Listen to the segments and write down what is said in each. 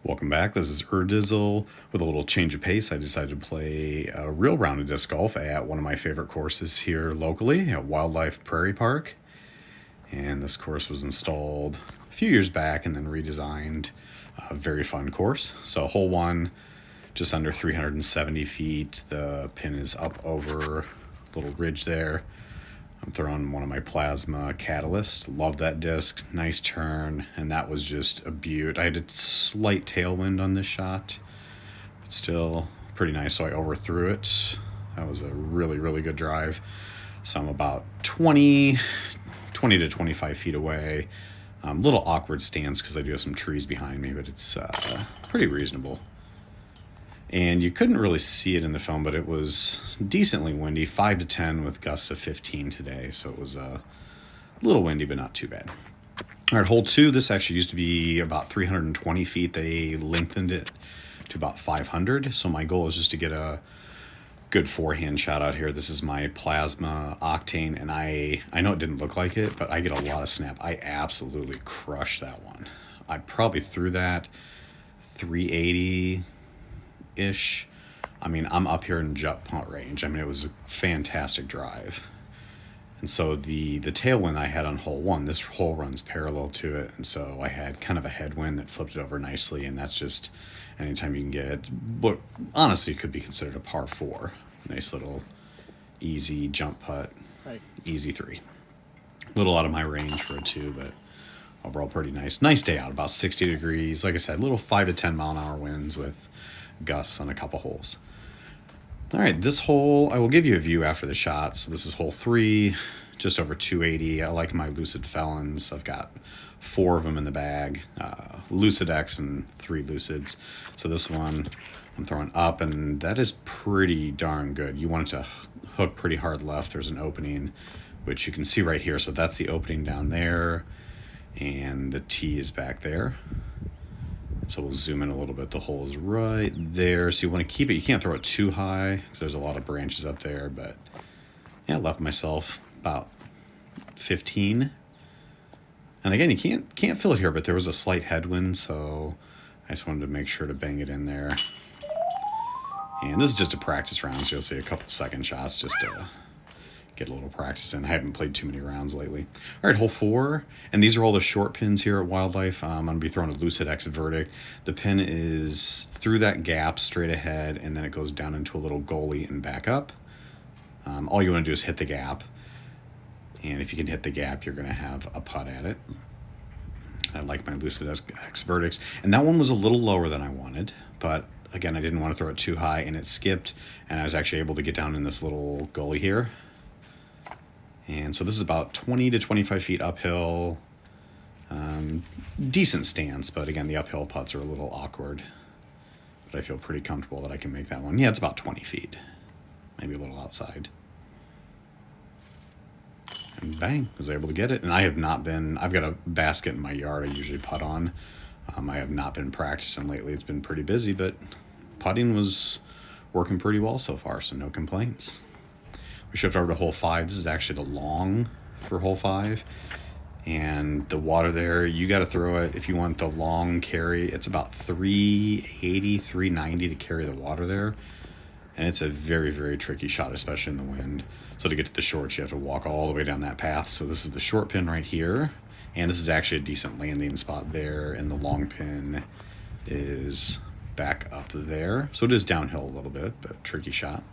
Welcome back. This is Urdizzle. With a little change of pace, I decided to play a real round of disc golf at one of my favorite courses here locally at Wildlife Prairie Park. And this course was installed a few years back and then redesigned. A very fun course. So hole one, just under 370 feet. The pin is up over a little ridge there. I'm throwing one of my plasma catalysts. Love that disc. Nice turn. And that was just a beaut. I had a slight tailwind on this shot, but still pretty nice. So I overthrew it. That was a really, really good drive. So I'm about 20 to 25 feet away. Little awkward stance because I do have some trees behind me, but it's pretty reasonable. And you couldn't really see it in the film, but it was decently windy, 5 to 10 with gusts of 15 today. So it was a little windy, but not too bad. All right, hole two, this actually used to be about 320 feet. They lengthened it to about 500. So my goal is just to get a good forehand shot out here. This is my plasma octane, and I know it didn't look like it, but I get a lot of snap. I absolutely crushed that one. I probably threw that 380 ish. I mean, I'm up here in jut punt range. I mean, it was a fantastic drive. And so the tailwind I had on hole one, this hole runs parallel to it, and so I had kind of a headwind that flipped it over nicely, and that's just anytime you can get what honestly could be considered a par four. Nice little easy jump putt, Right. easy three. A little out of my range for a two, but overall pretty nice. Nice day out, about 60 degrees. Like I said, little 5 to 10 mile an hour winds with gusts on a couple holes. All right, this hole, I will give you a view after the shot. So this is hole three, just over 280. I like my Lucid Felons. I've got 4 of them in the bag, Lucid X and 3 Lucids. So this one I'm throwing up, and that is pretty darn good. You want it to hook pretty hard left. There's an opening, which you can see right here. So that's the opening down there, and the tee is back there. So we'll zoom in a little bit. The hole is right there. So you want to keep it. You can't throw it too high because there's a lot of branches up there. But yeah, I left myself about 15. And again, you can't feel it here, but there was a slight headwind, so I just wanted to make sure to bang it in there. And this is just a practice round, so you'll see a couple second shots just to get a little practice in. I haven't played too many rounds lately. All right, hole four. And these are all the short pins here at Wildlife. I'm going to be throwing a Lucid X Verdict. The pin is through that gap straight ahead, and then it goes down into a little goalie and back up. All you want to do is hit the gap. And if you can hit the gap, you're going to have a putt at it. I like my Lucid X Verdicts. And that one was a little lower than I wanted, but again, I didn't want to throw it too high, and it skipped, and I was actually able to get down in this little gully here. And so this is about 20 to 25 feet uphill. Decent stance, but again, the uphill putts are a little awkward. But I feel pretty comfortable that I can make that one. Yeah, it's about 20 feet. Maybe a little outside. And bang, was able to get it. And I've got a basket in my yard I usually putt on. I have not been practicing lately. It's been pretty busy, but putting was working pretty well so far, so no complaints. We shift over to hole five. This is actually the long for hole five. And the water there, you got to throw it. If you want the long carry, it's about 380, 390 to carry the water there. And it's a very, very tricky shot, especially in the wind. So to get to the shorts, you have to walk all the way down that path. So this is the short pin right here. And this is actually a decent landing spot there. And the long pin is back up there. So it is downhill a little bit, but tricky shot.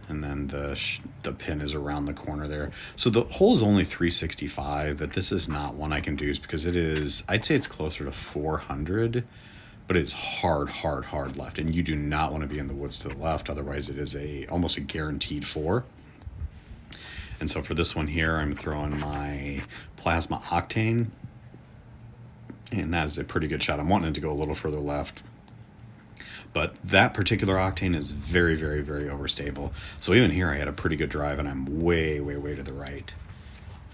And then the pin is around the corner there. So the hole is only 365, but this is not one I can do because it is, I'd say it's closer to 400, but it's hard left. And you do not want to be in the woods to the left. Otherwise it is almost a guaranteed 4. And so for this one here, I'm throwing my plasma octane, and that is a pretty good shot. I'm wanting it to go a little further left. But that particular octane is very, very, very overstable. So even here I had a pretty good drive, and I'm way, way, way to the right.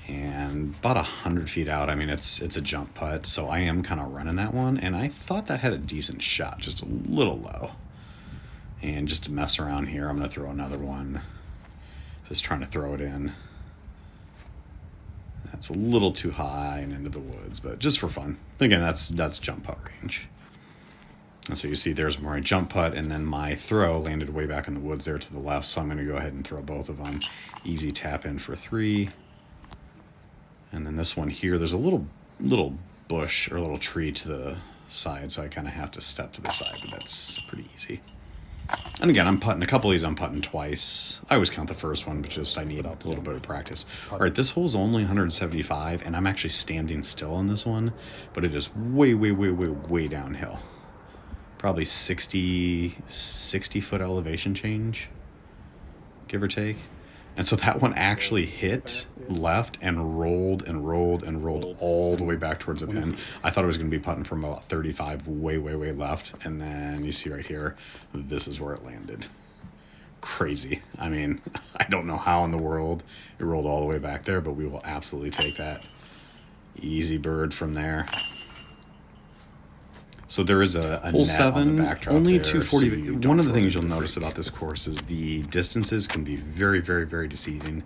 And about 100 feet out, I mean, it's a jump putt, so I am kind of running that one. And I thought that had a decent shot, just a little low. And just to mess around here, I'm going to throw another one. Just trying to throw it in. That's a little too high and into the woods, but just for fun. Again, that's jump putt range. And so you see there's where I jump putt, and then my throw landed way back in the woods there to the left, so I'm going to go ahead and throw both of them. Easy tap in for 3. And then this one here, there's a little bush or a little tree to the side, so I kind of have to step to the side, but that's pretty easy. And again, I'm putting a couple of these, I'm putting twice. I always count the first one, but just I need a little bit of practice. All right, this hole's only 175, and I'm actually standing still on this one, but it is way downhill. Probably 60 foot elevation change, give or take. And so that one actually hit left and rolled all the way back towards the pin. I thought it was going to be putting from about 35 way left. And then you see right here, this is where it landed. Crazy. I mean, I don't know how in the world it rolled all the way back there, but we will absolutely take that. Easy bird from there. So there is a hole net 7 on the backdrop only there, 240. So one of the things you'll notice about this course is the distances can be very deceiving.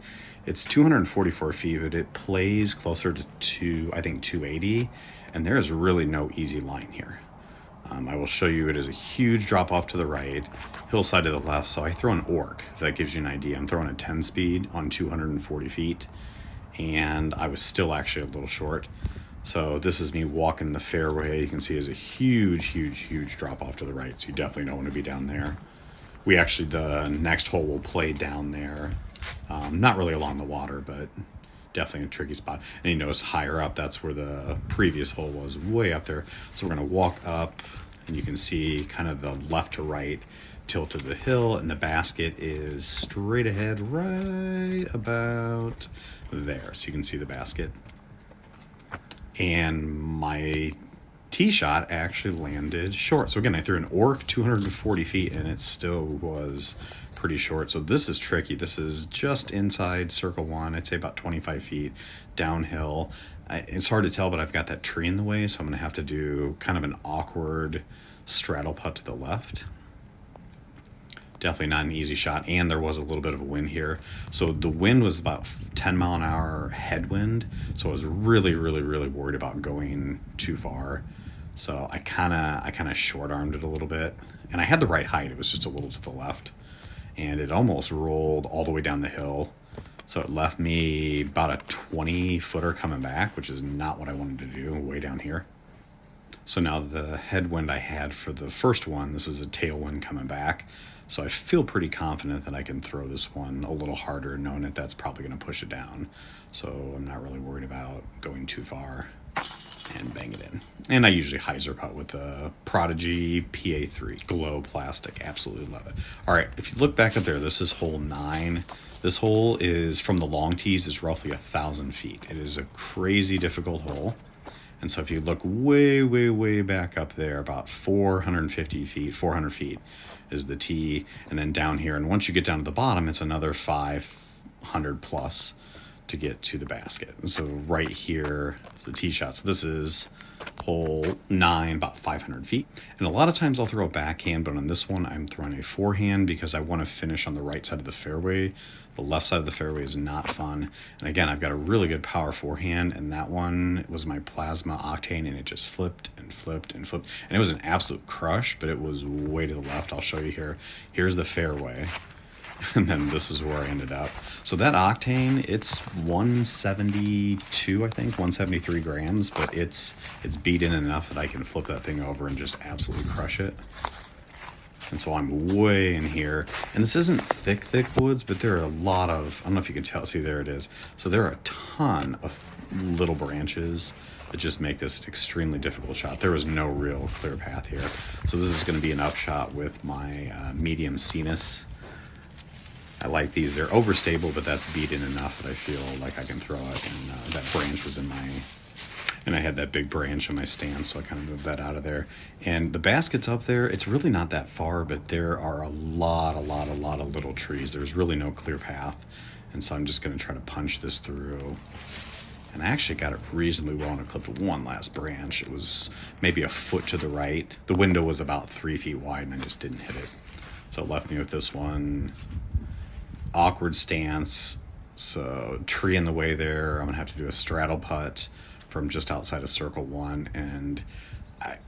It's 244 feet, but it plays closer to I think 280, and there is really no easy line here. I will show you. It is a huge drop off to the right, hillside to the left. So I throw an orc, if that gives you an idea. I'm throwing a 10 speed on 240 feet, and I was still actually a little short. So this is me walking the fairway. You can see there's a huge drop off to the right. So you definitely don't want to be down there. We actually, the next hole will play down there. Not really along the water, but definitely a tricky spot. And you notice higher up, that's where the previous hole was, way up there. So we're going to walk up, and you can see kind of the left to right tilt of the hill, and the basket is straight ahead right about there. So you can see the basket. And my tee shot actually landed short. So again, I threw an orc 240 feet, and it still was pretty short. So this is tricky. This is just inside circle 1. I'd say about 25 feet downhill. It's hard to tell, but I've got that tree in the way, so I'm going to have to do kind of an awkward straddle putt to the left. Definitely not an easy shot, and there was a little bit of a wind here. So the wind was about 10 mile an hour headwind, so I was really worried about going too far. So I kind of short-armed it a little bit, and I had the right height. It was just a little to the left, and it almost rolled all the way down the hill. So it left me about a 20-footer coming back, which is not what I wanted to do, way down here. So now the headwind I had for the first one, this is a tailwind coming back. So I feel pretty confident that I can throw this one a little harder, knowing that that's probably going to push it down. So I'm not really worried about going too far, and bang it in. And I usually hyzer putt with the Prodigy PA3 glow plastic. Absolutely love it. All right, if you look back up there, this is hole 9. This hole is from the long tees is roughly 1,000 feet. It is a crazy difficult hole. And so if you look way back up there, about 450 feet, 400 feet is the tee, and then down here. And once you get down to the bottom, it's another 500 plus to get to the basket. And so right here is the tee shot. So this is hole 9, about 500 feet. And a lot of times I'll throw a backhand, but on this one I'm throwing a forehand because I want to finish on the right side of the fairway. The left side of the fairway is not fun. And again, I've got a really good power forehand, and that one was my Plasma Octane, and it just flipped. And it was an absolute crush, but it was way to the left. I'll show you here. Here's the fairway. And then this is where I ended up. So that Octane, it's 172, I think, 173 grams, but it's beat in enough that I can flip that thing over and just absolutely crush it. And so I'm way in here. And this isn't thick woods, but there are a lot of, I don't know if you can tell, see there it is. So there are a ton of little branches that just make this an extremely difficult shot. There was no real clear path here. So this is gonna be an upshot with my medium Cenis. I like these. They're overstable, but that's beat in enough that I feel like I can throw it. And that branch was in my, and I had that big branch in my stand, so I kind of moved that out of there. And the basket's up there. It's really not that far, but there are a lot of little trees. There's really no clear path. And so I'm just going to try to punch this through. And I actually got it reasonably well, and I clipped one last branch. It was maybe a foot to the right. The window was about 3 feet wide, and I just didn't hit it. So it left me with this one. Awkward stance, So tree in the way there. I'm gonna have to do a straddle putt from just outside of circle one, and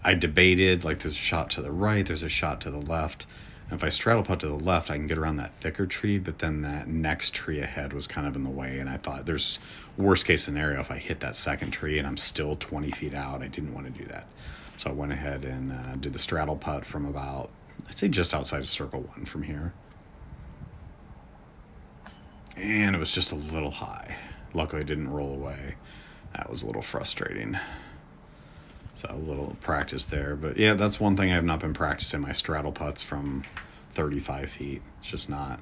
I debated, like, there's a shot to the right, there's a shot to the left. And if I straddle putt to the left, I can get around that thicker tree, but then that next tree ahead was kind of in the way, and I thought there's worst case scenario if I hit that second tree and I'm still 20 feet out. I didn't want to do that. So I went ahead and did the straddle putt from about, I'd say just outside of circle one from here. And it was just a little high. Luckily it didn't roll away. That was a little frustrating. So a little practice there. But yeah, that's one thing I have not been practicing, my straddle putts from 35 feet. It's just not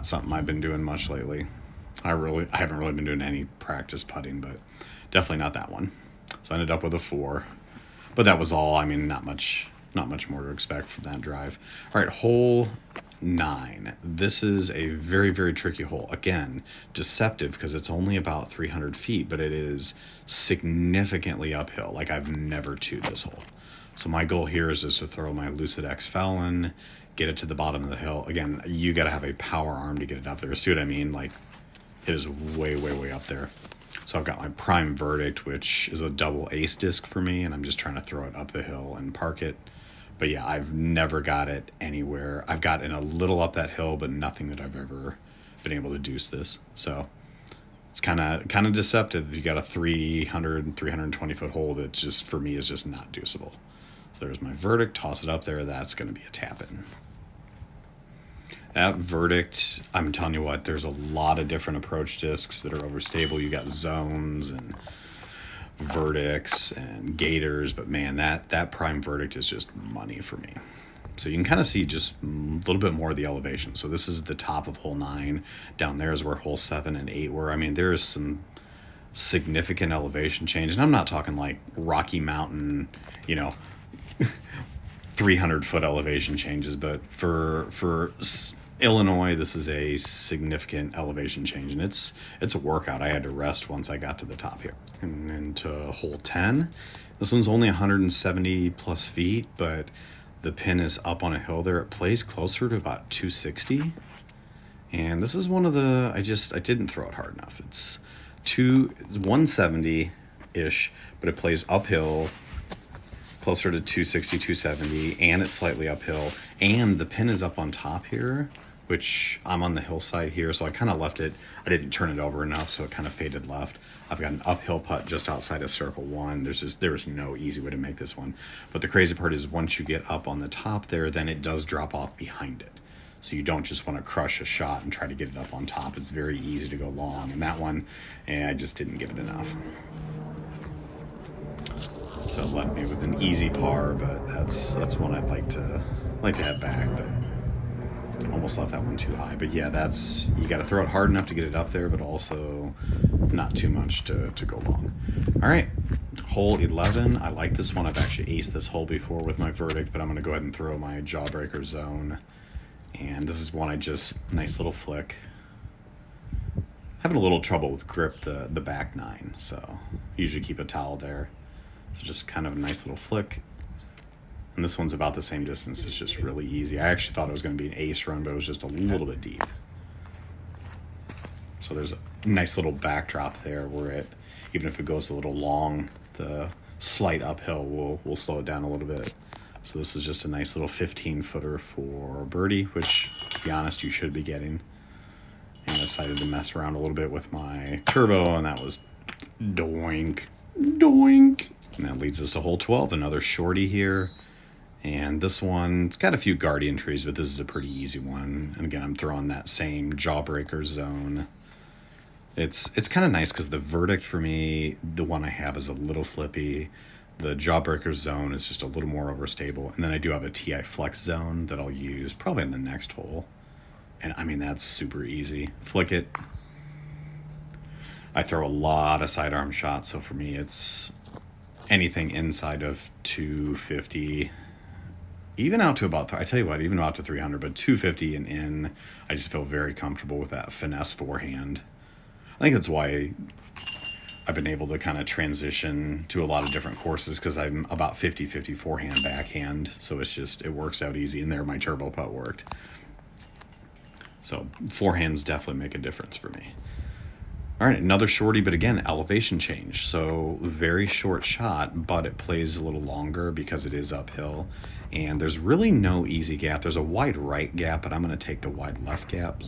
something I've been doing much lately. I haven't really been doing any practice putting, but definitely not that one. So I ended up with a 4. But that was all. I mean, not much more to expect from that drive. All right, hole 9. This is a very, very tricky hole. Again, deceptive because it's only about 300 feet, but it is significantly uphill. Like, I've never two'd this hole. So my goal here is just to throw my Lucid X Fallon, get it to the bottom of the hill. Again, you got to have a power arm to get it up there. See what I mean? Like, it is way, way, way up there. So I've got my prime verdict, which is a double ace disc for me, and I'm just trying to throw it up the hill and park it. But yeah, I've never got it anywhere. I've gotten a little up that hill, but nothing that I've ever been able to deuce this. So it's kind of deceptive. You got a 320 foot hole that just, for me, is just not deuceable. So there's my verdict. Toss it up there. That's going to be a tap-in. That verdict, I'm telling you what, there's a lot of different approach discs that are overstable. You got zones and verdicts and gators, but man, that prime verdict is just money for me. So you can kind of see just a little bit more of the elevation. So this is the top of hole 9. Down there is where hole 7 and 8 were. I mean, there is some significant elevation change, and I'm not talking like Rocky Mountain, 300 foot elevation changes, but for Illinois, this is a significant elevation change, and it's a workout. I had to rest once I got to the top here. And into hole 10. This one's only 170 plus feet, but the pin is up on a hill there. It plays closer to about 260. And this is one of the, I didn't throw it hard enough. It's 170-ish, but it plays uphill closer to 260, 270, and it's slightly uphill. And the pin is up on top here, which I'm on the hillside here, so I kind of left it. I didn't turn it over enough, so it kind of faded left. I've got an uphill putt just outside of circle 1. There's no easy way to make this one. But the crazy part is once you get up on the top there, then it does drop off behind it. So you don't just want to crush a shot and try to get it up on top. It's very easy to go long. And that one, I just didn't give it enough. So it left me with an easy par, but that's one I'd like to have back, but almost left that one too high. But yeah, you got to throw it hard enough to get it up there, but also not too much to go long. All right, hole 11. I like this one. I've actually aced this hole before with my verdict, but I'm going to go ahead and throw my jawbreaker zone. And this is one nice little flick. Having a little trouble with grip the back 9, so usually keep a towel there. So just kind of a nice little flick. And this one's about the same distance. It's just really easy. I actually thought it was going to be an ace run, but it was just a little bit deep. So there's a nice little backdrop there where even if it goes a little long, the slight uphill will slow it down a little bit. So this is just a nice little 15-footer for birdie, which, let's be honest, you should be getting. And I decided to mess around a little bit with my turbo, and that was doink. And that leads us to hole 12, another shorty here. And this one, it's got a few guardian trees, but this is a pretty easy one. And again, I'm throwing that same jawbreaker zone. It's kind of nice because the verdict for me, the one I have is a little flippy. The jawbreaker zone is just a little more overstable. And then I do have a TI flex zone that I'll use probably in the next hole. And I mean, that's super easy. Flick it. I throw a lot of sidearm shots, so for me it's anything inside of 250, even out to about, I tell you what, even out to 300, but 250 and in, I just feel very comfortable with that finesse forehand. I think that's why I've been able to kind of transition to a lot of different courses, because I'm about 50-50 forehand, backhand, so it works out easy, and there my turbo putt worked. So forehands definitely make a difference for me. All right, another shorty, but again, elevation change. So very short shot, but it plays a little longer because it is uphill. And there's really no easy gap. There's a wide right gap, but I'm going to take the wide left gap.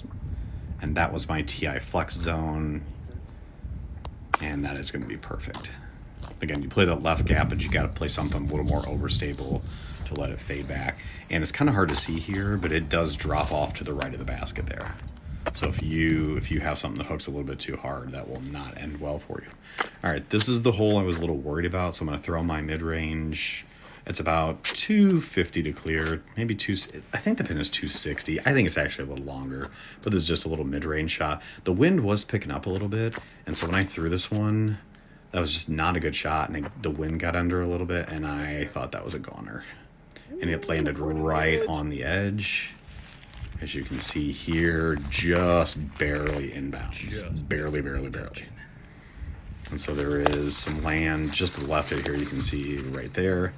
And that was my TI flex zone. And that is going to be perfect. Again, you play that left gap, but you got to play something a little more overstable to let it fade back. And it's kind of hard to see here, but it does drop off to the right of the basket there. So if you have something that hooks a little bit too hard, that will not end well for you. All right, this is the hole I was a little worried about, so I'm going to throw my mid-range. It's about 250 to clear, maybe I think the pin is 260. I think it's actually a little longer, but this is just a little mid-range shot. The wind was picking up a little bit, and so when I threw this one, that was just not a good shot, and the wind got under a little bit, and I thought that was a goner. And it landed right on the edge. As you can see here, just barely inbounds. Barely. And so there is some land just to the left of here, you can see right there.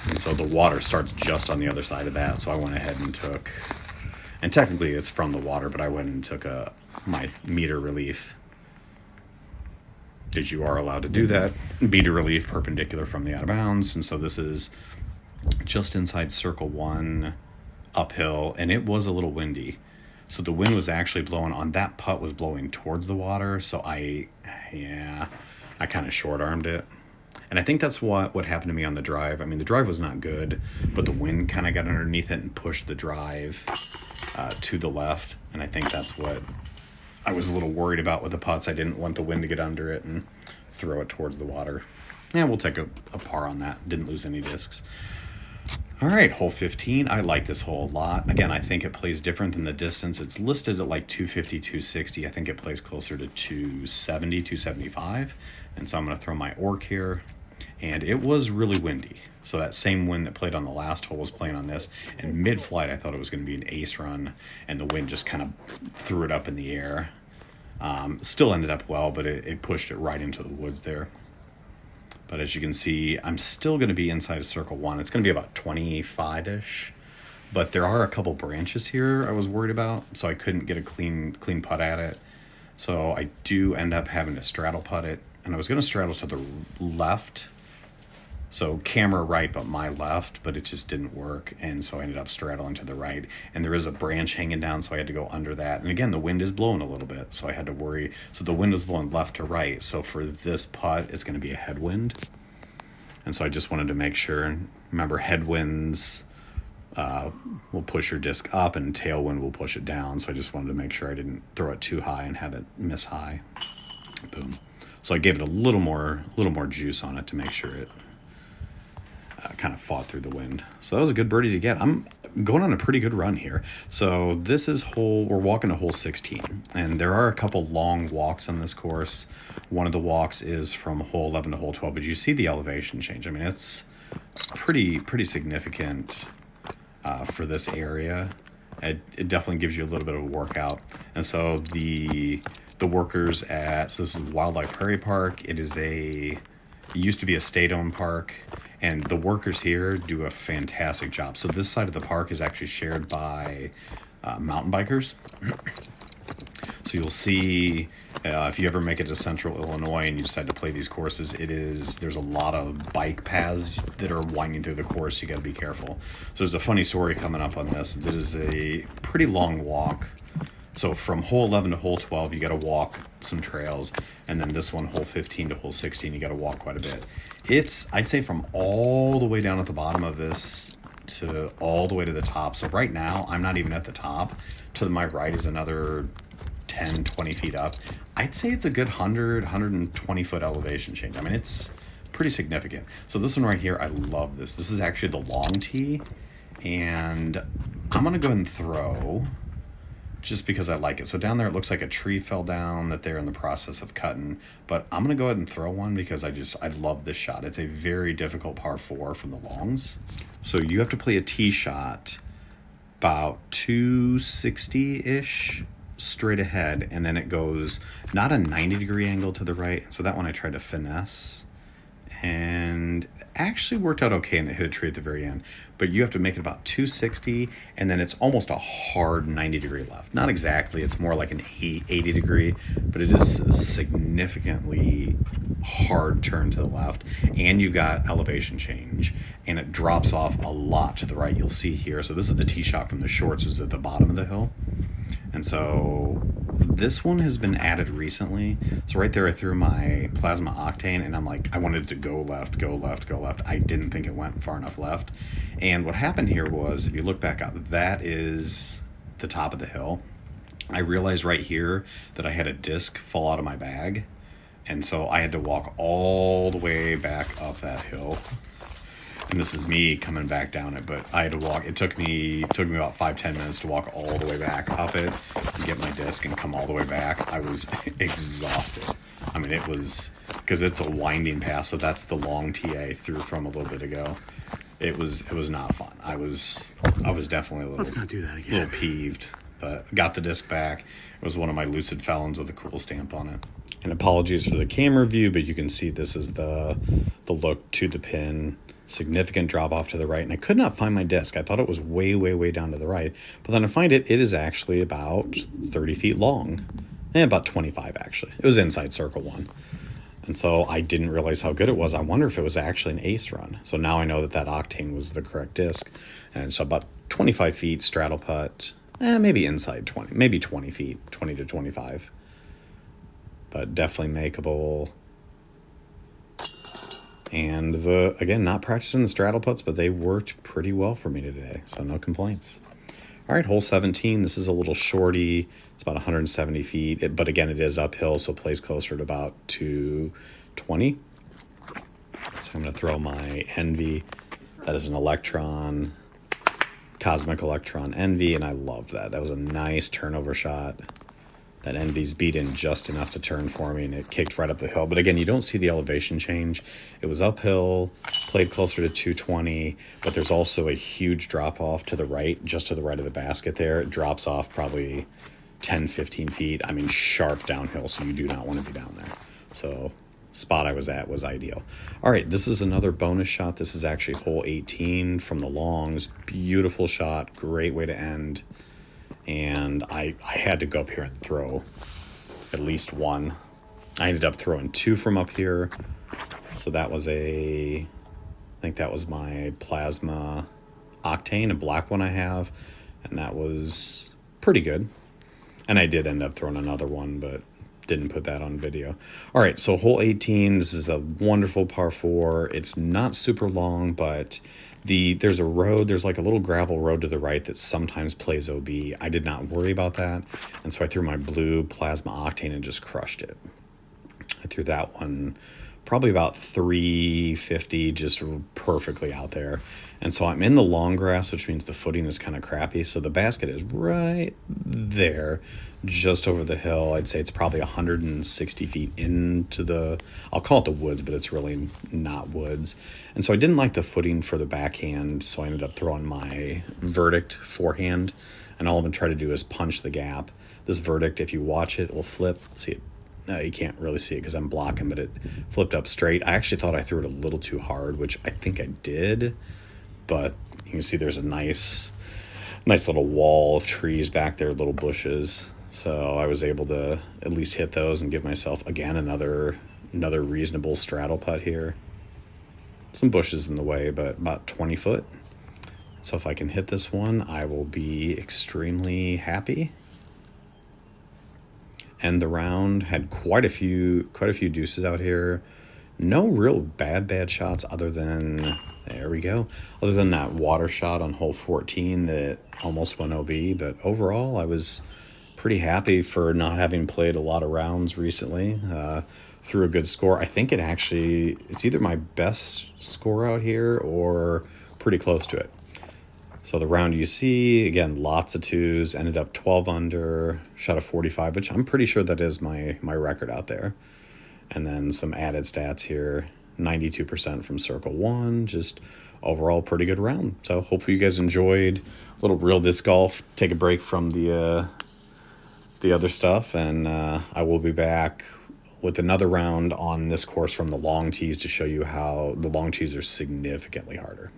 And so the water starts just on the other side of that, so I went ahead and took, and technically it's from the water, but I went and took my meter relief. Because you are allowed to do that, meter relief perpendicular from the out of bounds. And so this is just inside circle 1, uphill, and it was a little windy. So the wind was actually blowing on that putt was blowing towards the water. So I kind of short armed it. And I think that's what happened to me on the drive. I mean, the drive was not good, but the wind kind of got underneath it and pushed the drive to the left. And I think that's what I was a little worried about with the putts. I didn't want the wind to get under it and throw it towards the water. Yeah, we'll take a par on that. Didn't lose any discs. All right, hole 15. I like this hole a lot. Again, I think it plays different than the distance. It's listed at like 250, 260. I think it plays closer to 270, 275. And so I'm going to throw my orc here. And it was really windy. So that same wind that played on the last hole was playing on this. And mid-flight, I thought it was going to be an ace run. And the wind just kind of threw it up in the air. Still ended up well, but it pushed it right into the woods there. But as you can see, I'm still going to be inside of circle 1. It's going to be about 25-ish. But there are a couple branches here I was worried about, so I couldn't get a clean putt at it. So I do end up having to straddle putt it. And I was going to straddle to the left. So camera right, but my left, but it just didn't work. And so I ended up straddling to the right. And there is a branch hanging down, so I had to go under that. And again, the wind is blowing a little bit, so I had to worry. So the wind was blowing left to right. So for this putt, it's going to be a headwind. And so I just wanted to make sure. Remember, headwinds will push your disc up, and tailwind will push it down. So I just wanted to make sure I didn't throw it too high and have it miss high. Boom. So I gave it a little more juice on it to make sure it kind of fought through the wind. So that was a good birdie to get. I'm going on a pretty good run here. So this is we're walking to hole 16, and there are a couple long walks on this course. One of the walks is from hole 11 to hole 12, but you see the elevation change. I mean, it's pretty significant for this area. It definitely gives you a little bit of a workout. And so the workers so this is Wildlife Prairie Park. It used to be a state-owned park, and the workers here do a fantastic job. So this side of the park is actually shared by mountain bikers. So you'll see, if you ever make it to central Illinois and you decide to play these courses, there's a lot of bike paths that are winding through the course. You got to be careful. So there's a funny story coming up on this. That is a pretty long walk. So from hole 11 to hole 12, you got to walk some trails. And then this one, hole 15 to hole 16, you got to walk quite a bit. I'd say from all the way down at the bottom of this to all the way to the top. So right now, I'm not even at the top. To my right is another 10, 20 feet up. I'd say it's a good 100, 120 foot elevation change. I mean, it's pretty significant. So this one right here, I love this. This is actually the long tee. And I'm going to go ahead and throw, just because I like it. So down there, it looks like a tree fell down that they're in the process of cutting. But I'm going to go ahead and throw one because I love this shot. It's a very difficult par 4 from the longs. So you have to play a tee shot about 260-ish straight ahead, and then it goes not a 90-degree angle to the right. So that one I tried to finesse. And actually worked out okay, and it hit a tree at the very end. But you have to make it about 260, and then it's almost a hard 90-degree left. Not exactly, it's more like an 80-degree, but it is a significantly hard turn to the left, and you've got elevation change, and it drops off a lot to the right. You'll see here. So this is the tee shot from the shorts, is at the bottom of the hill. And so this one has been added recently. So right there I threw my plasma octane, and I'm like, I wanted it to go left, go left, go left. I didn't think it went far enough left. And what happened here was, if you look back up, that is the top of the hill. I realized right here that I had a disc fall out of my bag. And so I had to walk all the way back up that hill. And this is me coming back down it, but I had to walk. It took me about 5-10 minutes to walk all the way back up it and get my disc and come all the way back. I was exhausted. I mean, it was, because it's a winding path, so that's the long tee I threw from a little bit ago. It was not fun. I was definitely a little, let's not do that again. Little peeved, but got the disc back. It was one of my Lucid Felons with a cool stamp on it. And apologies for the camera view, but you can see this is the look to the pin. Significant drop off to the right, and I could not find my disc. I thought it was way, way, way down to the right, but then I find it is actually about 30 feet long, and about 25 actually. It was inside circle 1, and so I didn't realize how good it was. I wonder if it was actually an ace run. So now I know that octane was the correct disc, and so about 25 feet straddle putt, maybe inside 20, maybe 20 feet, 20 to 25, but definitely makeable. And again, not practicing the straddle putts, but they worked pretty well for me today, so no complaints. All right, hole 17. This is a little shorty. It's about 170 feet, but again, it is uphill, so plays closer to about 220. So I'm going to throw my Envy. That is an Electron, Cosmic Electron Envy, and I love that. That was a nice turnover shot. That Envy's beat in just enough to turn for me, and it kicked right up the hill. But again, you don't see the elevation change. It was uphill, played closer to 220, but there's also a huge drop-off to the right, just to the right of the basket there. It drops off probably 10, 15 feet. I mean, sharp downhill, so you do not want to be down there. So spot I was at was ideal. All right, this is another bonus shot. This is actually hole 18 from the longs. Beautiful shot, great way to end. And I had to go up here and throw at least one. I ended up throwing 2 from up here. So that was I think that was my plasma octane, a black one I have. And that was pretty good. And I did end up throwing another one, but didn't put that on video. All right, so hole 18, this is a wonderful par 4. It's not super long, but there's a road, there's like a little gravel road to the right that sometimes plays OB. I did not worry about that, and so I threw my blue plasma octane and just crushed it. I threw that one probably about 350, just perfectly out there. And so I'm in the long grass, which means the footing is kind of crappy. So the basket is right there, just over the hill. I'd say it's probably 160 feet into I'll call it the woods, but it's really not woods. And so I didn't like the footing for the backhand, so I ended up throwing my Verdict forehand. And all I'm going to try to do is punch the gap. This Verdict, if you watch it, will flip. See it? No, you can't really see it because I'm blocking, but it flipped up straight. I actually thought I threw it a little too hard, which I think I did. But you can see there's a nice little wall of trees back there, little bushes. So I was able to at least hit those and give myself, again, another reasonable straddle putt here. Some bushes in the way, but about 20 foot. So if I can hit this one, I will be extremely happy. And the round had quite a few deuces out here. No real bad shots other than, there we go, other than that water shot on hole 14 that almost went OB. But overall, I was pretty happy for not having played a lot of rounds recently. Threw a good score. I think it's either my best score out here or pretty close to it. So the round you see, again, lots of 2s, ended up 12 under, shot a 45, which I'm pretty sure that is my record out there. And then some added stats here, 92% from circle 1, just overall pretty good round. So hopefully you guys enjoyed a little real disc golf, take a break from the other stuff, and I will be back with another round on this course from the long tees to show you how the long tees are significantly harder.